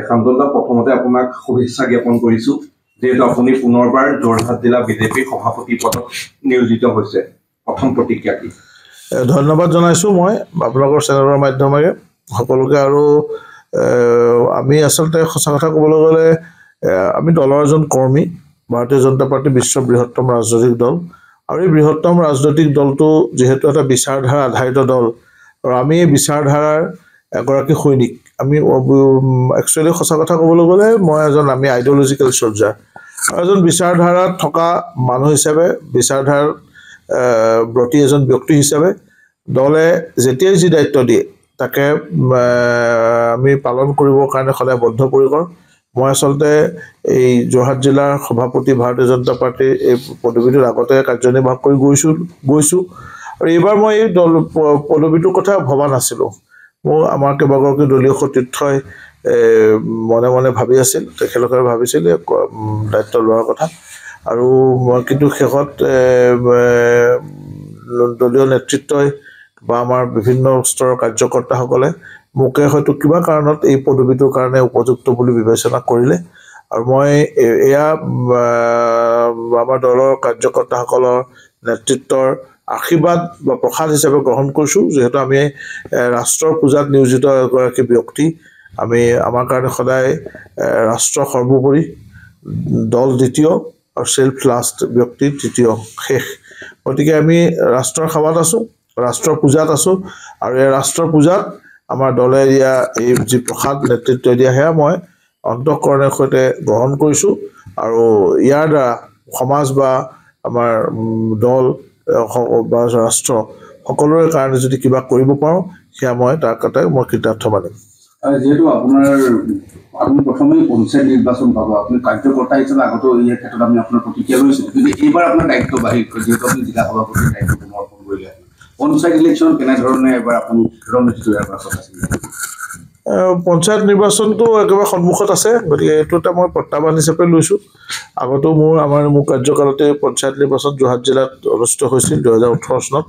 শান্তনদা প্ৰথমতে আপোনাক শুভেচ্ছা জ্ঞাপন কৰিছোঁ যেহেতু আপুনি পুনৰবাৰ যোৰহাট জিলা বিজেপি সভাপতি পদত নিয়োজিত হৈছে প্ৰথম প্ৰতিক্ৰিয়া কি ধন্যবাদ জনাইছোঁ মই আপোনালোকৰ চেনেলৰ মাধ্যমেৰে সকলোকে আৰু আমি আচলতে সঁচা কথা ক'বলৈ গ'লে আমি দলৰ এজন কৰ্মী ভাৰতীয় জনতা পাৰ্টি বিশ্বৰ বৃহত্তম ৰাজনৈতিক দল আৰু এই বৃহত্তম ৰাজনৈতিক দলটো যিহেতু এটা বিচাৰধাৰা আধাৰিত দল আৰু আমি এই বিচাৰধাৰাৰ এগৰাকী সৈনিক আমি একচুৱেলি সঁচা কথা ক'বলৈ গ'লে মই আমি আইডিঅলজিকেল চলজাৰ এজন বিচাৰধাৰাত থকা মানুহ হিচাপে বিচাৰধাৰাৰ ব্ৰতী এজন ব্যক্তি হিচাপে দলে যেতিয়াই যি দায়িত্ব দিয়ে তাকে আমি পালন কৰিবৰ কাৰণে সদায় বদ্ধপৰিকৰ মই আচলতে এই যোৰহাট জিলাৰ সভাপতি ভাৰতীয় জনতা পাৰ্টিৰ এই পদবীটোৰ আগতে কাৰ্যনিৰ্বাহ কৰি গৈছোঁ আৰু এইবাৰ মই এই দল পদবীটোৰ কথা ভবা নাছিলোঁ মোৰ আমাৰ কেইবাগৰাকী দলীয় সতীৰ্থই মনে মনে ভাবি আছিল তেখেতলোকে ভাবিছিল দায়িত্ব লোৱাৰ কথা আৰু মই কিন্তু শেষত দলীয় নেতৃত্বই বা আমাৰ বিভিন্ন স্তৰৰ কাৰ্যকৰ্তাসকলে মোকে হয়তো কিবা কাৰণত এই পদবীটোৰ কাৰণে উপযুক্ত বুলি বিবেচনা কৰিলে আৰু মই এয়া আমাৰ দলৰ কাৰ্যকৰ্তাসকলৰ নেতৃত্বৰ আশীৰ্বাদ বা প্ৰসাদ হিচাপে গ্ৰহণ কৰিছোঁ যিহেতু আমি ৰাষ্ট্ৰৰ পূজাত নিয়োজিত এগৰাকী ব্যক্তি আমি আমাৰ কাৰণে সদায় ৰাষ্ট্ৰ সৰ্বোপৰি দল দ্বিতীয় আৰু সেল্ফ লাষ্ট ব্যক্তি তৃতীয় শেষ গতিকে আমি ৰাষ্ট্ৰৰ সেৱাত আছোঁ ৰাষ্ট্ৰৰ পূজাত আছোঁ আৰু এই ৰাষ্ট্ৰৰ পূজাত আমাৰ দলে দিয়া এই যি প্ৰসাদ নেতৃত্ব দিয়া সেয়া মই অন্তঃকৰণৰ সৈতে গ্ৰহণ কৰিছোঁ আৰু ইয়াৰ দ্বাৰা সমাজ বা আমাৰ দল বা ৰাষ্ট্ৰ সকলোৰে কাৰণে যদি কিবা কৰিব পাৰোঁ সেয়া মই তাৰ কাৰণে মই কৃতাৰ্থ মানিম যেহেতু আপুনি প্ৰথমেই পঞ্চায়ত নিৰ্বাচন পাব আপুনি কাৰ্যকৰ্তা হিচাপে আগতো এই ক্ষেত্ৰত আমি আপোনাৰ প্ৰতিক্ৰিয়া লৈছিলোঁ কিন্তু এইবাৰ আপোনাৰ দায়িত্ব বাঢ়ি যিহেতু আপুনি জিলা সভাপতিৰ দায়িত্ব সমৰ্পণ কৰিলে পঞ্চায়ত ইলেকশ্যন কেনেধৰণে এবাৰ আপুনি ৰণনীতি তৈয়াৰ কৰাৰ কথা আছিল পঞ্চায়ত নিৰ্বাচনটো একেবাৰে সন্মুখত আছে গতিকে এইটো এটা মই প্ৰত্যাহ্বান হিচাপে লৈছোঁ আগতো মোৰ কাৰ্যকালতে পঞ্চায়ত নিৰ্বাচন যোৰহাট জিলাত অনুষ্ঠিত হৈছিল 2018 চনত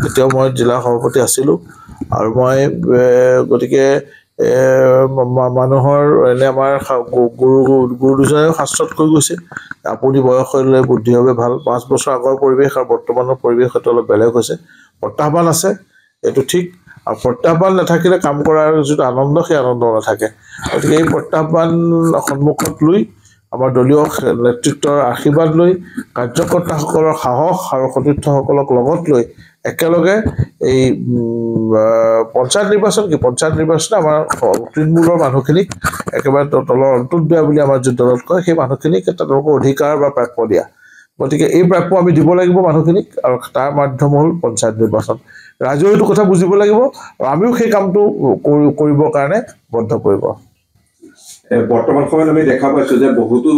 তেতিয়াও মই জিলা সভাপতি আছিলোঁ আৰু মই গতিকে মানুহৰ এনে আমাৰ গুৰু দুজনেও শাস্ত্ৰত কৈ গৈছে আপুনি বয়স হ'লে বুদ্ধি হবে ভাল 5 বছৰ আগৰ পৰিৱেশ আৰু বৰ্তমানৰ পৰিৱেশ হয়তো অলপ বেলেগ হৈছে প্ৰত্যাহ্বান আছে এইটো ঠিক আৰু প্ৰত্যাহ্বান নাথাকিলে কাম কৰাৰ যিটো আনন্দ সেই আনন্দ নাথাকে গতিকে এই প্ৰত্যাহ্বান সন্মুখত লৈ আমাৰ দলীয় নেতৃত্বৰ আশীৰ্বাদ লৈ কাৰ্যকৰ্তাসকলৰ সাহস আৰু সতীৰ্থসকলক লগত লৈ একেলগে এই পঞ্চায়ত নিৰ্বাচন আমাৰ তৃণমূলৰ মানুহখিনিক একেবাৰে তলৰ অন্তৰ্দ্বয় বুলি আমাৰ যি দলত কয় সেই মানুহখিনিক তেওঁলোকৰ অধিকাৰ বা প্ৰাপ্য দিয়া গতিকে এই প্ৰাপ্য আমি দিব লাগিব মানুহখিনিক আৰু তাৰ মাধ্যম হ'ল পঞ্চায়ত নিৰ্বাচন ৰাইজেও এইটো কথা বুজিব লাগিব আৰু আমিও সেই কামটো কৰিবৰ কাৰণে বদ্ধপৰিকৰ বৰ্তমান সময়ত আমি দেখা পাইছোঁ যে বহুতো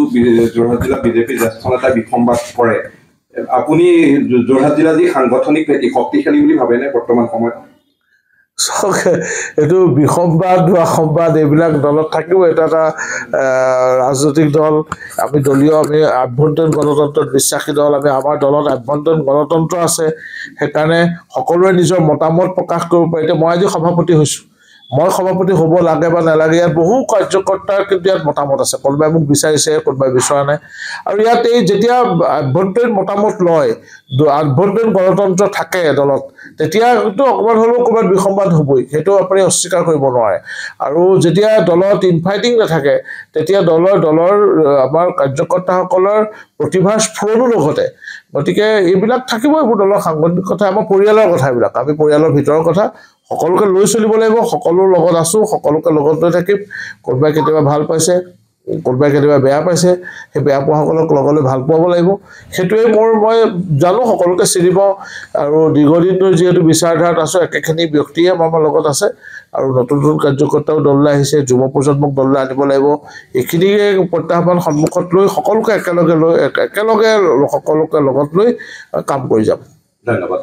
যোৰহাট জিলা বিজেপি জ্যেষ্ঠ নেতাই বিসম্বাদ কৰে আপুনি যোৰহাট জিলা যি সাংগঠনিক ভেটি শক্তিশালী বুলি ভাবেনে বৰ্তমান সময়ত এইটো বিসম্বাদ বা সম্বাদ এইবিলাক দলত থাকিব এটা ৰাজনৈতিক দল আমি দলীয় আমি আভ্যন্তৰীণ গণতন্ত্ৰত বিশ্বাসী দল আমাৰ দলত আভ্যন্তৰীণ গণতন্ত্ৰ আছে সেইকাৰণে সকলোৱে নিজৰ মতামত প্ৰকাশ কৰিব পাৰে এতিয়া মই আজি সভাপতি হৈছোঁ মই সভাপতি হ'ব লাগে বা নালাগে ইয়াত বহু কাৰ্যকৰ্তাৰ কিন্তু ইয়াত মতামত আছে কোনোবাই মোক বিচাৰিছে কোনোবাই বিচৰা নাই আৰু ইয়াত এই যেতিয়া আভ্যন্তৰীণ মতামত লয় আভ্যন্তৰীণ গণতন্ত্ৰ থাকে দলত তেতিয়া হয়তো অকণমান হ'লেও ক'ৰবাত বিসম্বাদ হ'বই সেইটো আপুনি অস্বীকাৰ কৰিব নোৱাৰে আৰু যেতিয়া দলত ইনফাইটিং নাথাকে তেতিয়া দলৰ আমাৰ কাৰ্যকৰ্তাসকলৰ প্ৰতিভাৰ স্ফুৰণো নঘটে গতিকে এইবিলাক থাকিব এইবোৰ দলৰ সাংগঠনিক কথা আমাৰ পৰিয়ালৰ কথা এইবিলাক আমি পৰিয়ালৰ ভিতৰৰ কথা সকলোকে লৈ চলিব লাগিব সকলোৰ লগত আছোঁ সকলোকে লগত লৈ থাকিম কোনোবাই কেতিয়াবা ভাল পাইছে কোনোবাই কেতিয়াবা বেয়া পাইছে সেই বেয়া পোৱাসকলক লগলৈ ভাল পাব লাগিব সেইটোৱে মই জানো সকলোকে চিনিব আৰু দীৰ্ঘদিন ধৰি যিহেতু বিচাৰধাৰাত আছোঁ একেখিনি ব্যক্তিয়ে আমাৰ লগত আছে আৰু নতুন কাৰ্যকৰ্তাও দললৈ আহিছে যুৱ প্ৰজন্মক দললৈ আনিব লাগিব এইখিনিয়ে প্ৰত্যাহ্বান সন্মুখত লৈ সকলোকে একেলগে লগত লৈ কাম কৰি যাম ধন্যবাদ